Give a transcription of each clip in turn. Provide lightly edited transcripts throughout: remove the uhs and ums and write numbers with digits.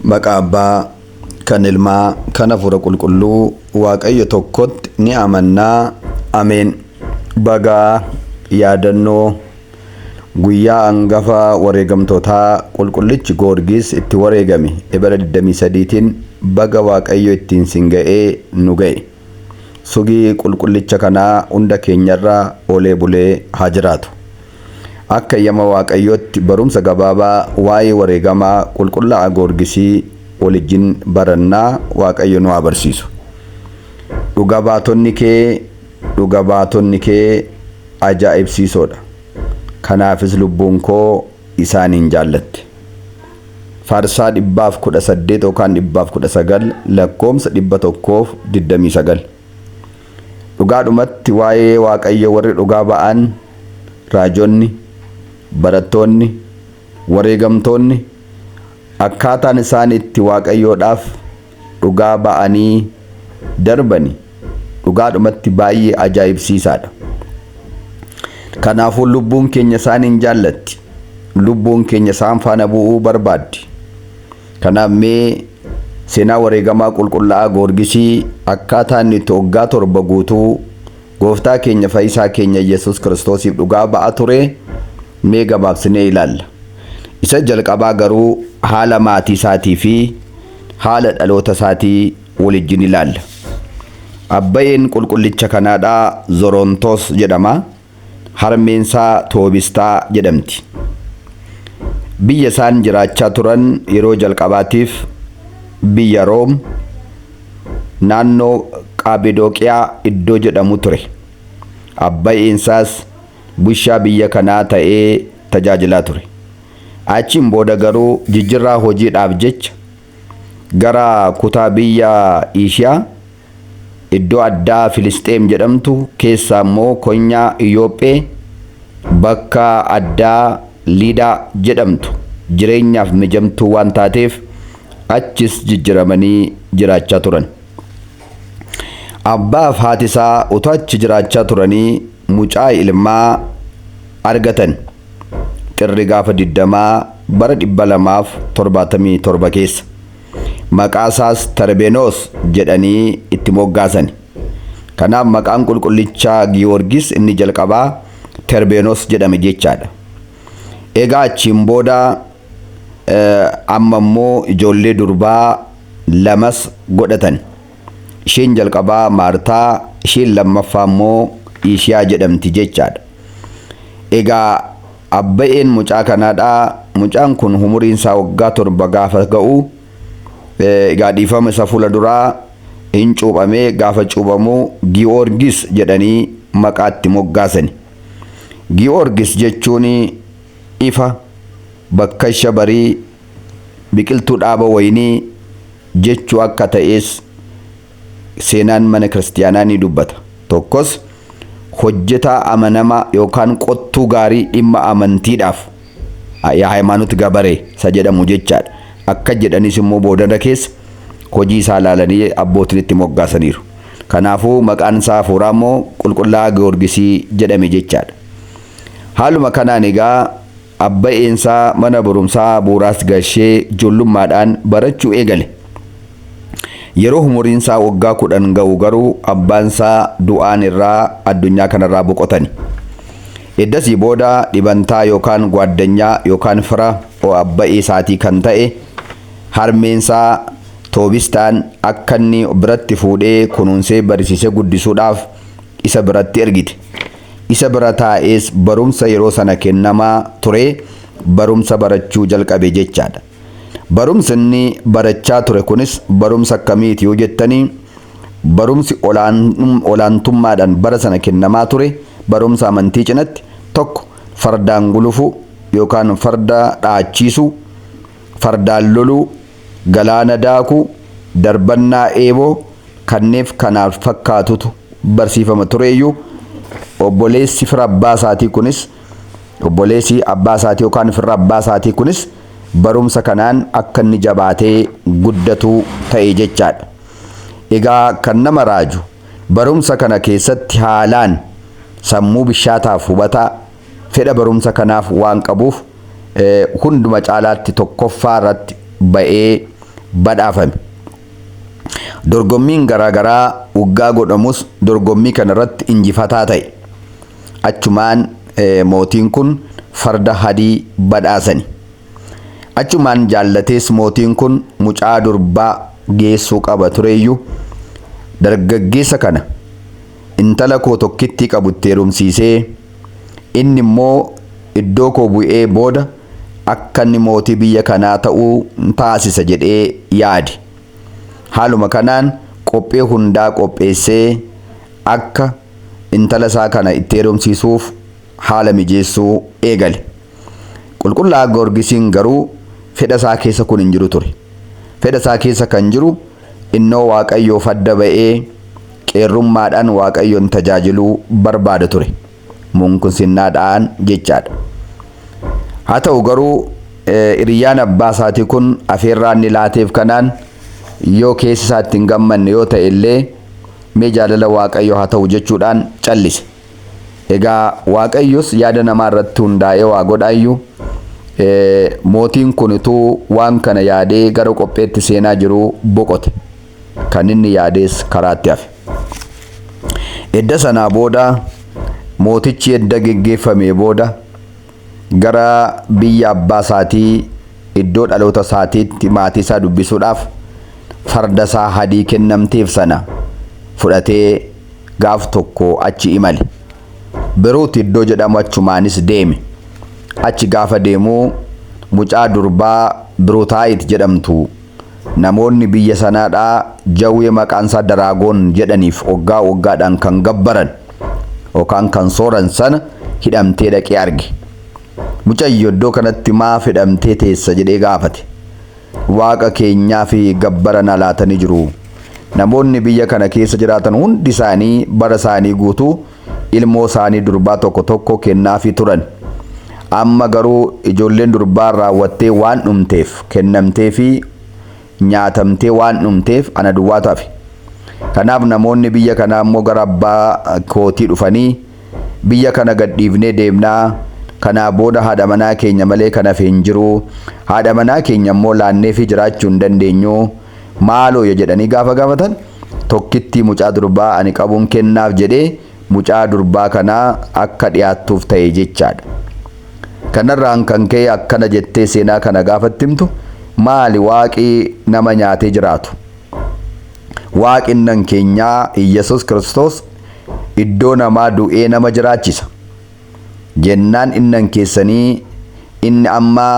Maqaa Abbaa, kan Ilmaa, kan Hafuura Qulqulluu, Waaqayyo tokkotti ni amannaa. Ameen. Bagaa yaadannoo guyyaa hangafa wareegamtootaa qulqullichi Goorgis itti wareegame Ebara 23tiin baga Waaqayyo ittiin sin ga'ee nu ga'e. Sugii qulqullicha kanaa hunda keenyarraa oolee bulee haa jiraatu. Akka yama Waaqayyootti barumsa gabaabaa waa'ee wareegamaa qulqullaa'aa Goorgisii waliin barannaa. Waaqayyo nu haa barsiisu. Dhuga baatonni kee ajaa'ibsiisoodha. Kanaafis lubbuun koo isaaniin jaallatti. Faarsaa 118 yookaan 119 lakkoomsa 129. Dhugaadhumatti waa'ee Waaqayyo warri dhugaa ba'an raajonni, barattoonni, wareegamtoonni akkaataan isaan itti Waaqayyoodhaaf dhugaa ba'anii darbani dhugaadhumatti baay'ee ajaa'ibsiisaadha. Kanaafuu lubbuun keenya isaaniin jaallatti. Lubbuun keenya isaan faana bu'uu barbaaddi. Kanaaf mee seenaa wareegamaa qulqullaa'aa Goorgisii akkaataan itti waggaa 7 guutuu Gooftaa keenya Fayyisaa keenya Yesuus Kiristoosiif dhugaa ba'aa ture mee gabaabsinee ilaalla. Isa jalqabaa garuu haala maatii isaatii fi haala dhaloota isaatii waliin ilaalla. Abbayeen qulqullicha kanaadhaa Zorontos jedhama. Harmeensaa Toobistaa jedhamti. Biyya isaan jiraachaa turan yeroo jalqabaatiif biyya Room naannoo Qaaphadooqiyaa iddoo jedhamu ture. Abbayeensaas bushaa biyya kanaa ta'ee tajaajilaa ture. Achiin booda garuu jijjiirraa hojiidhaaf jecha gara kutaa biyya Ishiyaa iddoo addaa Filisxeem jedhamtu keessaa immoo konyaa Iyoophee bakka addaa Liidaa jedhamtu jireenyaaf mijamtuu waan taateef achis jijjiiramanii jiraachaa turan. Abbaaf haati isaa utoo achi jiraachaa turanii mucaa ilmaa argatan. Xirri gaafa 20 bara 277 keessa. Maqaa isaas Tarbeenos jedhanii itti moggaasan. Kanaaf maqaan qulqullichaa Giyoorgis inni jalqabaa Tarbeenos jedhame jechaadha. Egaa achiin booda amma immoo ijoollee durbaa lamas godhatan. Isheen jalqabaa Maartaa, isheen lammaffaa immoo Ishiyaa jedhamti jechaadha. Egaa abbayeen mucaa kanaadhaa. Mucaan kun umuriin isaa waggaa 7 gaafa ga'u egaa dhiifama isa fuula duraa hin cuuphamee gaafa cuuphamu Giyoorgis jedhanii maqaatti moggaasan. Giyoorgis jechuun ifa, bakka shabarii, biqiltuu dhaaba wayinii jechuu akka ta'es seenaan mana kiristaanaa ni dubbata. Tokkos hojjetaa amanamaa yookaan qottuu gaarii dhimma amantiidhaaf yaa haymaanut gabaree isa jedhamu jechaadha. Akka jedhanis immoo boodana keessa hojii isaa ilaalanii abbootiin itti moggaasaniiru. Kanaafuu maqaan isaa hafuuraa immoo qulqullaa'aa Giyoorgisii jedhame jechaadha. Haaluma kanaan egaa abbayeensaa mana barumsaa bu'uuraas gashee ijoollummaadhaan barachuu eegale. Yeroo umuriin isaa waggaa 10 ga'u garuu abbaan isaa du'aan irraa addunyaa kanarraa boqotani. Eddasii booda dhibantaa yookaan gwaaddanyaa yookaan fira abbayee isaatii kan ta'e harmeensaa Toobistaan akka inni biratti fuudhee kunuunsee barsiisee guddisuudhaaf isa biratti ergite. Isa bira taa'es barumsa yeroo sana kennamaa ture barumsa barachuu jalqabe jechaadha. Barumsi inni barachaa ture kunis barumsa akkamiiti yoo jettanii barumsi olaantummaadhaan bara sana kennamaa ture barumsa amantii cinatti tokko fardaan gulufu yookaan farda dhaachiisu, fardaan loluu, galaana daakuu, darbannaa eeboo kanneef kanaaf fakkaatutu barsiifama tureeyyuu obboleessi fira abbaa isaatii kunis obboleessi abbaa isaatii yookaan fira abbaa isaatii kunis barumsa kanaan akka inni jabaatee guddatu ta'e jechaadha. Egaa kan nama raaju barumsa kana keessatti haalaan sammuu bishaataaf hubataa fedha barumsa kanaaf waan qabuuf hunduma caalaatti tokkoffaa irratti ba'ee badhaafame. Dorgommiin garaagaraa waggaa godhamus dorgommii kanarratti injifataa ta'e. Achumaan mootiin kun farda hadii badhaasani. Achumaan jaallatees mootiin kun mucaa durbaa geessuu qaba tureeyyuu dargaggeessa kana intala koo tokkitti qabutti heerumsiisee inni immoo iddoo koo bu'ee booda akka inni mootii biyya kanaa ta'uu taasisa jedhee yaade. Haaluma kanaan qophee hundaa qopheessee akka intala isaa kana itti heerumsiisuuf haala mijeessuu eegale. Qulqullaa'aa Goorgisiin garuu fedha isaa keessa kun hin jiru ture. Fedha isaa keessa kan jiru innoo Waaqayyoof adda ba'ee qeerrummaadhaan Waaqayyoon tajaajiluu barbaada ture. Munkusinnaadhaan jechaadha. Haa ta'u garuu hiriyyaan abbaa isaatii kun afeerraa inni laateef kanaan yoo keessi isaatti hin gammanne yoo ta'e illee mee jaalala Waaqayyoo haa ta'u jechuudhaan callise. Egaa Waaqayyos yaada namaa irratti hundaa'ee waa godhaayyuu mootiin kun utuu waan kana yaadee gara qopheetti seenaa jiru boqote. Kan inni yaadees karaatti hafe. Edda sanaa booda mootichi edda geggeeffamee booda gara biyya abbaa isaatii iddoo dhaloota isaatiitti maatii isaa dubbisuudhaaf farda isaa hadii kennamteef sana fudhatee gaaf tokko achi imale. Biruuti iddoo jedhamu achumaanis deeme. Achi gaafa deemuu mucaa durbaa Biruutaayit jedhamtu namoonni biyya sanaadhaa jawwee maqaan isaa Daraagoon jedhaniif waggaadhaan kan gabbaran yookaan kan sooran sana hidhamtee dhaqee arge. Mucayyoo iddoo kanatti maaf hidhamtee teessa jedhee gaafate. Waaqa keenyaa fi gabbara na laatanii jiru. Namoonni biyya kana keessa jiraatan hundi isaanii bara isaanii guutuu ilmoo isaanii durbaa tokko tokko kennaafii turan. Amma garuu ijoolleen durbaa raawwattee waan dhumteef kennamtee fi nyaatamtee waan dhumteef ana duwwaa tafe. Kanaaf namoonni biyya kanaa immoo gara abbaa kootii dhufanii biyya kana gadhiifnee deemnaa. Kanaa booda haadha manaa keenya malee kanaaf hin jiru. Haadha manaa keenya immoo laannee fi jiraachuu hin dandeenyu. Maaloo jedhanii gaafa gaafatan tokkitti mucaa durbaa ani qabuun kennaaf jedhee mucaa durbaa kanaa akka dhiyaattuuf ta'e jechaadha. Kanarraan kan ka'e akkana jettee seenaa kana gaafatti himtu maali waaqii nama nyaatee jiraatu. Waaqinnan keenyaa Iyyasuus Kiristoos iddoo namaa du'ee nama jiraachisa. Jennaan innan keessanii inni amma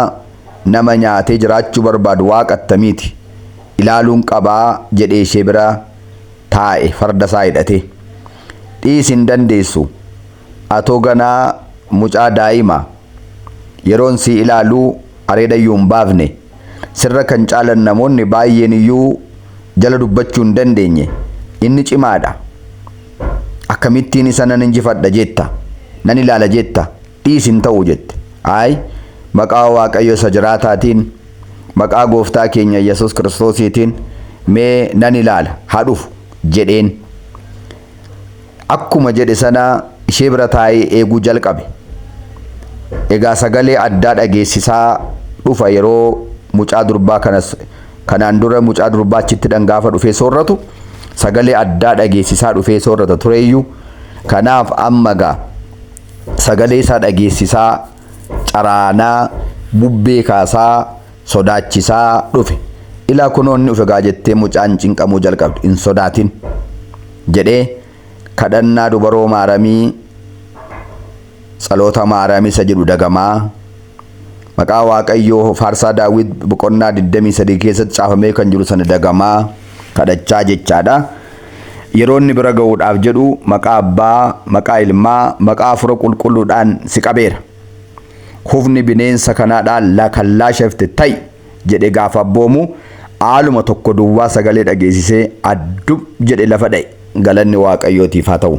nama nyaatee jiraachuu barbaadu waaqa attamiiti ilaaluun qabaa jedhee ishee bira taa'e farda isaa hidhatee. Dhiisin dandeessu atoo ganaa mucaa daa'imaa yeroon si ilaaluu areeda iyyuu hin baafne sirra kan caalan namoonni baay'een iyyuu jala dubbachuu hin dandeenye inni cimaadha. Akkamittiin isa nan injifadha jetta nan ilaala jetta dhiisin ta'uu jette. Ay maqaa Waaqayyo isa jiraataatiin maqaa gooftaa keenya Yesuus Kiristoosiitiin mee nan ilaala haa dhufu jedheen. Akkuma jedhe sana ishee bira taa'ee eeguu jalqabe. Egaa sagalee addaa dhageessisaa dhufa yeroo mucaa durbaa kanaan dura mucaa durbaa achitti dhangaafa dhufee soorratu sagalee addaa dhageessisaa dhufee soorrata tureeyyuu. Kanaaf amma gaa sagalee isaa dhageessisaa caraanaa bubbee kaasaa sodaachisaa dhufe. Ilaa kunoonni dhufe gaa jettee mucaan cinqamuu jalqabde hin sodaatin jedhee kadhannaa dubaroo maaramii Tsaloota maaramii isa jedhu dagamaa maqaa Waaqayyoo faarsaa Daawit boqonnaa 23 keessatti caafamee kan jiru sana dagamaa kadhachaa jechaadha. Yeroo inni bira ga'uudhaaf jedhu maqaa Abbaa, maqaa Ilmaa, maqaa Hafuura Qulqulluudhaan si qabeera. Hufni bineensa kanaadhaan kan laashafte ta'i jedhe gaafa abboomu haaluma tokko duwwaa sagalee dhageessisee addum jedhe lafa dha'e. Galanni Waaqayyootiif haa ta'u.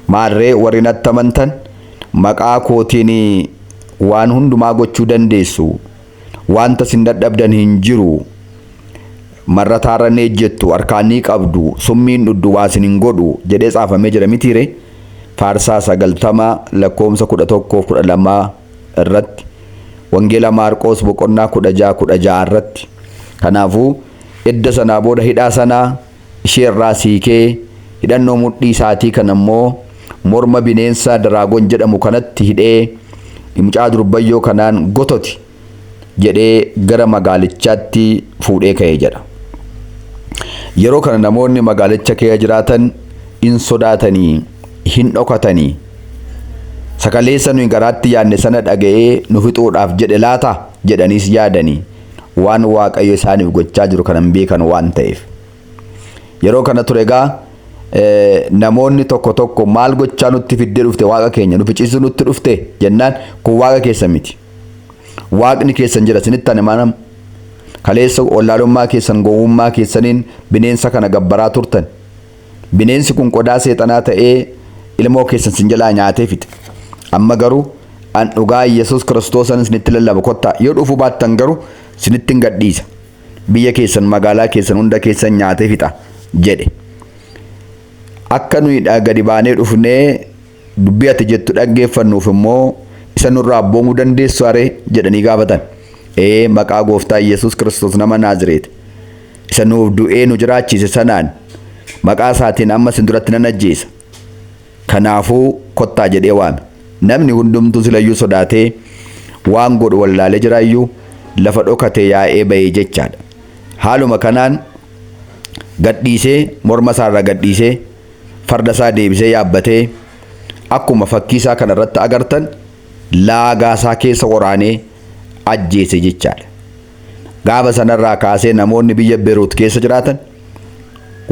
Maarree warri natti amantan maqaa kootiin waan hundumaa gochuu dandeessu. Wanta sin dadhabdan hin jiru. Marra taarannee jettu harkaanii qabdu summiin dhuddu waa sin hin godhu jedhee caafamee jira mitiire. Faarsaa 90 lakkoomsa 11-12 irratti. Wangeela Maarqos boqonnaa 16 irratti. Kanaafuu edda sanaa booda hidhaa sanaa ishee irraa siikee hidhannoo mudhii isaatii kan ammoo morma bineensa daraagoon jedhamu kanatti hidhee mucaa durbayyoo kanaan gototi jedhee gara magaalichaatti fuudhee ka'ee jedha. Yeroo kana namoonni magaalicha keessa jiraatan in sodaatanii hin dhokatanii sakaleessa nuyi garaatti yaadne sana dhaga'ee nu fixuudhaaf jedhe laata jedhaniis yaadanii waan Waaqayyo isaaniif gochaa jiru kanan beekan waan ta'eef. Yeroo kana ture egaa namoonni tokko tokko maal gochaa nutti fiddee dhufte Waaqa keenya nu ficciisuu nutti dhufte jennaan kun Waaqa keessa miti. Waaqni keessan jira isinitti ani maanam kaleessa ollaalummaa keessan gowwummaa keessaniin bineensa kana gabbaraa turtan. Bineensi kun qodaa seexanaa ta'ee ilmoo keessan sin jalaa nyaatee fixe. Amma garuu an dhugaa Yesuus Kiristoosan isinitti lallaba kottaa yoo dhufuu baattan garuu isinitti hin gadhiisa. Biyya keessan magaalaa keessan hunda keessan nyaatee fixa jedhe. Akka nuyi gadi baanee dhufnee dubbii ati jettu dhaggeeffannuuf immoo isa nurraa abboomuu dandeessu aree jedhanii gaafatan. Maqaa gooftaa Yesuus Kiristoos nama Naazreeti isa nuuf du'ee nu jiraachise sanaan maqaa isaatiin amma sin duratti nan ajjeesa. Kanaafuu kottaa jedhee waame. Namni hundumtuu silayyuu sodaatee waan godhu wallaalee jiraayyuu lafa dhokatee yaa'ee bahee jechaadha. Haaluma kanaan gadhiisee morma isaarra gadhiisee farda isaa deebisee yaabbatee akkuma fakkii isaa kana irratti agartan laagaa isaa keessa waraanee ajjeese jechaadha. Gaafa sanarraa kaasee namoonni biyya Beeruut keessa jiraatan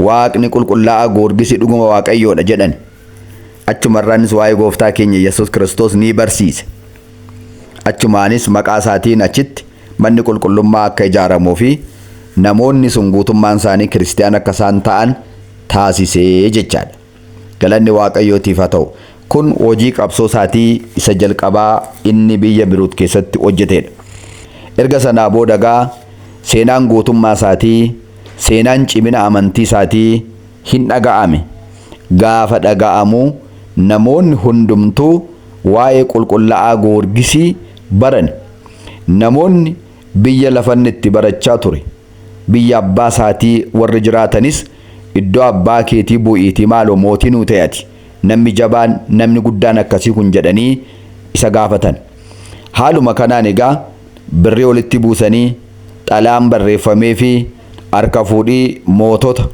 Waaqni qulqullaa'aa Goorgisii dhuguma Waaqayyoodha jedhan. Achumarraanis waa'ee gooftaa keenya Yesuus Kiristoos ni barsiise. Achumaanis maqaa isaatiin achitti manni qulqullummaa akka ijaaramuu fi namoonni sun guutummaan isaanii kiristiyaana akka isaan ta'an taasisee jechaadha. Galanni Waaqayyootiif haa ta'u. Kun hojii qabsoo isaatii isa jalqabaa inni biyya Beeruut keessatti hojjetedha. Erga sanaa booda gaa seenaan guutummaa isaatii seenaan cimina amantii isaatii hin dhaga'ame. Gaafa dhaga'amu namoonni hundumtuu waa'ee qulqullaa'aa Goorgisii baran. Namoonni biyya lafanni itti barachaa ture biyya abbaa isaatii warri jiraatanis iddoo abbaa keetii bu'iitii maaloo mootii nuu ta'ati namni jabaan namni guddaan akkasii kun jedhanii isa gaafatan. Haaluma kanaan egaa birrii walitti buusanii xalaan barreeffamee fi harka fuudhii mootota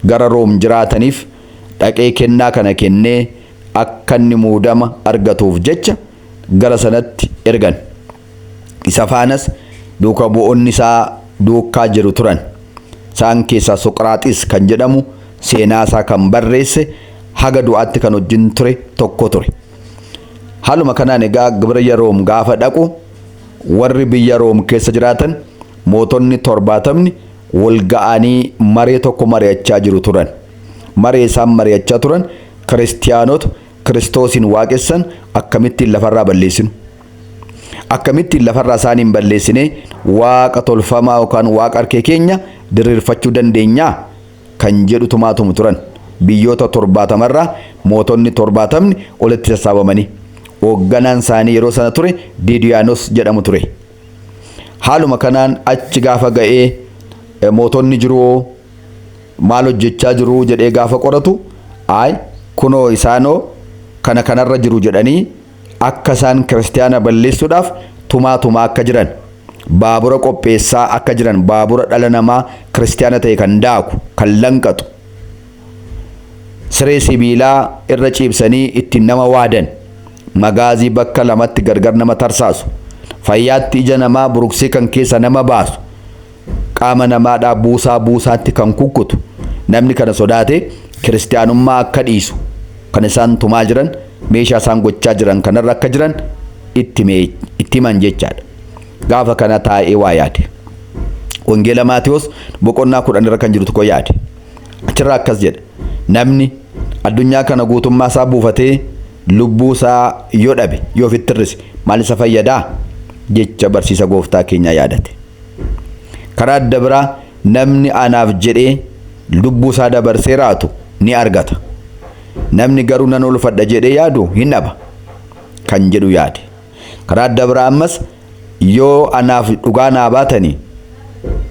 gara Room jiraataniif dhaqee kennaa kana kennee akka inni muudama argatuuf jecha gara sanatti ergan. Isa faanas duuka bu'oonni isaa duukaa jiru turan. Isaan keessaa Soqraaxis kan jedhamu seenaa isaa kan barreesse haga du'aatti kan wajjin ture tokko ture. Haaluma kanaan egaa biyya Room gaafa dhaqu warri biyya Room keessa jiraatan mootonni 70 wal ga'anii maree tokko mari'achaa jiru turan. Maree isaan mari'achaa turan kiristiyaanota Kiristoosin waaqessan akkamittiin lafarraa balleessinu. Akkamittiin lafarraa isaaniin balleessine waaqa tolfamaa yookaan waaqa harkee keenya diriirfachuu dandeenyaa kan jedhu tumaatumu turan. Biyyoota 70 mootonni 70 walitti sassaabamanii hoogganaan isaanii yeroo sana ture Diidiyaanos jedhamu ture. Haaluma kanaan achi gaafa ga'ee mootonni jiru maal hojjechaa jiru jedhee gaafa qoratu kunoo isaanoo kana kanarra jiru jedhanii akka isaan kiristiyaana balleessuudhaaf tumaa akka jiran baabura qopheessaa akka jiran baabura dhala namaa kiristiyaana ta'e kan daaku kan lanqatu siree sibiilaa irra ciibsanii ittiin nama waadan magaazii bakka lamatti gargar nama tarsaasu fayyaatti ija namaa buruqsii kan keessa nama baasu qaama namaadhaa buusaatti kan kukkutu namni kana sodaate kiristiyaanummaa akka dhiisu kan isaan tumaa jiran meeshaa isaan gochaa jiran kanarra akka jiran itti himan jechaadha. Gaafa kana taa'ee waa yaade. Wangeela Maatiyos boqonnaa 10 irra kan jiru tokko yaade. Achirraa akkas jedha. Namni addunyaa kana guutummaa isaa buufatee lubbuu isaa yoo dhabe yoo ofitti hir'ise maal isa fayyadaa jecha barsiisa gooftaa keenya yaadate. Karaa adda biraa namni anaaf jedhee lubbuu isaa dabarsee raatu ni argata. Namni garuu nan ulfadha jedhee yaadu hin dhaba kan jedhu yaade. Karaa adda biraa ammas yoo anaaf dhugaa naa baatanii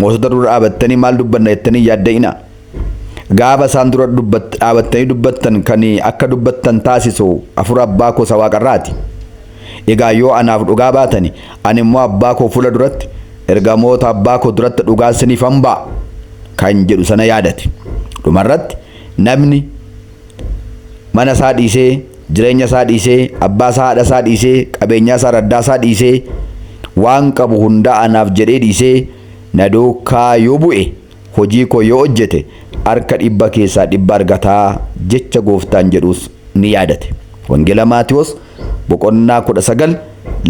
mootota dura dhaabattanii maal dubbanna jettanii yaadda'ina. Gaafa isaan dura dhaabattanii dubbattan kan akka dubbattan taasisu hafuura abbaa koo isa waaqarraati. Egaa yoo anaaf dhugaa baatani ani immoo abbaa koo fuula duratti ergamoota abbaa koo duratti dhugaa isiniif hambaa kan jedhu sana yaadate. Dhumarratti namni mana isaa dhiisee jireenya isaa dhiisee abbaa isaa haadha isaa dhiisee qabeenyaa isaa raddaa isaa dhiisee waan qabu hunda anaaf jedhee dhiisee na duukaa yoo bu'e hojii koo yoo hojjete harka 100 keessaa 100 argataa jecha gooftaan jedhus ni yaadate. Wangeela Maatiyoos boqonnaa 19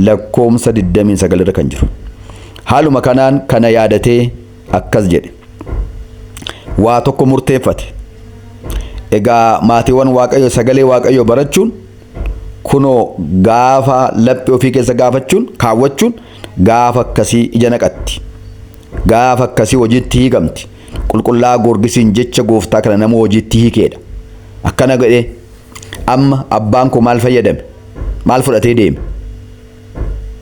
lakkoomsa 29 irra kan jiru. Haaluma kanaan kana yaadatee akkas jedhe. Waa tokko murteeffate. Egaa maatiiwwan Waaqayyo sagalee Waaqayyo barachuun kunoo gaafa laphee ofii keessa gaafachuun kaawwachuun gaafa akkasii ija naqatti. Gaafa akkasii hojiitti hiikamti. Qulqullaa Goorgisiin jecha gooftaa kana nama hojiitti hiikeedha. Akkana godhee amma abbaan koo maal fayyadame? Maal fudhatee deeme?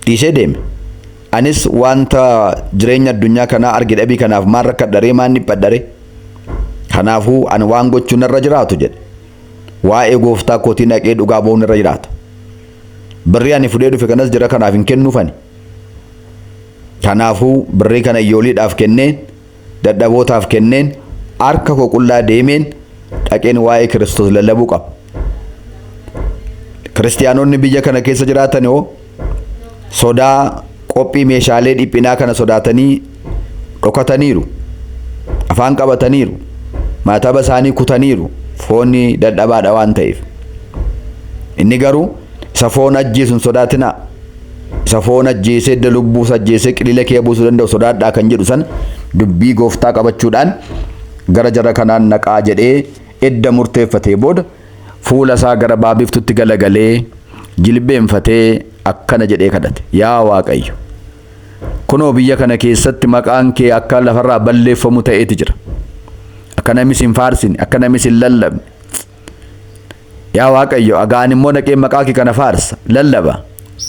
Dhiisee deeme. Anis wanta jireenya addunyaa kanaa arge dhabii kanaaf maal rakkadharee maal dhiphadharee? Kanaafuu ani waan gochuun irra jiraatu jedhe. Waa'ee gooftaa kootii naqee dhugaa ba'uun irra jiraata. Birrii ani fudhee dhufe kanas jira kanaaf hin kennuufani. Kanaafuu birrii kana iyyooliidhaaf kenneen dadhabootaaf kenneen harka koo qullaa deemeen dhaqeen waa'ee Kiristoos lallabuu qaba. Kiristiyaanonni biyya kana keessa jiraatan yoo sodaa qophii meeshaalee dhiphinaa kana sodaatanii dhokataniiru. Afaan qabataniiru. Maataba isaanii kutaniiru. Foonni dadhabaadha waan ta'eef. Inni garuu isa foon ajjeesuun sodaatinaa. Isa foon ajjeesee edda lubbuus ajjeesee qilila kee buusuu danda'u sodaadhaa kan jedhu san dubbii gooftaa qabachuudhaan gara jara kanaan naqaa jedhee edda murteeffatee booda fuula isaa gara baabiftutti galagalee jilbeenfatee akkana jedhee kadhate. Yaa Waaqayyo, kunoo biyya kana keessatti maqaan kee akka lafarraa balleeffamu ta'eeti jira. Akka namni hin faarsine, akka namni hin lallabne. Yaa Waaqayyo, agaan immoo naqee maqaa kee kana faarsa, lallaba.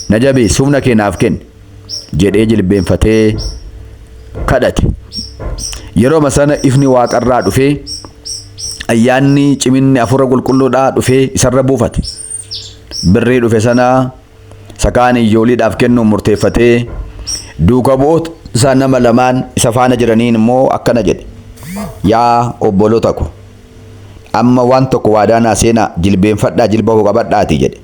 Na jabeessuuf na keenaaf kenni jedhee jilbeenfatee kadhate. Yeroo sana ifni waaqarraa dhufee ayyaanni ciminni hafuura qulqulluudhaa dhufee isarra buufate. Birrii dhufe sana sakaan iyyooliidhaaf kennuun murteeffatee duuka bu'oota isaa nama lamaan isa faana jiraniin immoo akkana jedhe. Yaa obboloota ko, amma waan tokko waadaa naa seenaa jilbeenfadhaa jilba koo qabadhaatii jedhe.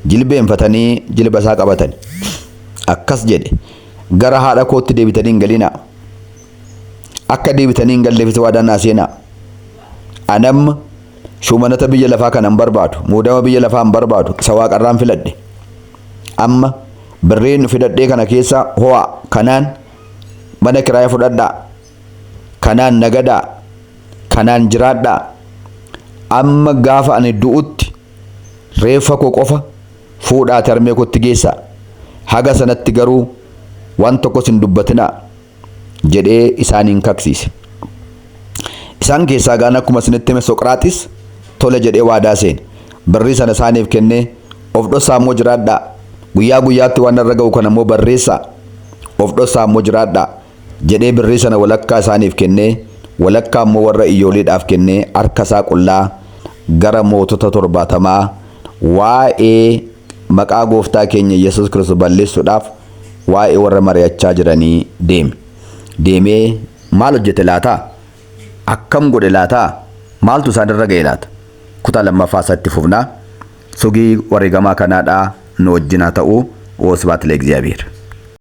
Jilbeenfatanii jilba isaa qabatani. Akkas jedhe, gara haadha kootti deebitanii hin galinaa. Akka deebitanii hin galleefis waadaa naa seenaa. Anamma shuumanata biyya lafaa kana hin barbaadu. Muudama biyya lafaa hin barbaadu. Isa waaqarraan filadhe. Amma birriin fidadhee kana keessa ho'a. Kanaan mana kiraaya fudhadhaa. Kanaan nagadaa. Kanaan jiraadhaa. Amma gaafa ani du'utti reeffa koo qofa fuudhaa harmee kootti geessaa. Haga sanatti garuu waan tokkos hin dubbatinaa jedhee isaaniin kaksiise. Isaan keessaa gaan akkuma isinitti hime Soqraaxis tole jedhee waadaa seene. Birrii sana isaaniif kennee of dhossaa immoo jiraadhaa. Guyyaa guyyaatti waan irra ga'u kana immoo barreessaa. Of dhossaa immoo jiraadhaa jedhee birrii sana walakkaa isaaniif kennee walakkaa immoo warra iyyooliidhaaf kennee harka isaa qullaa gara mootota 70 waa'ee maqaa gooftaa keenya Yesuus Kiristoos balleessuudhaaf waa'ee warra mari'achaa jiranii deeme. Deemee maal hojjete laataa? Akkam godhe laataa? Maaltu isaan irra ga'e laata? Kutaa lammaffaa isaatti fufnaa. Sugii wareegamaa kanaadhaa nu wajjin haa ta'u. Wasbaat ለእግዚአብሔር።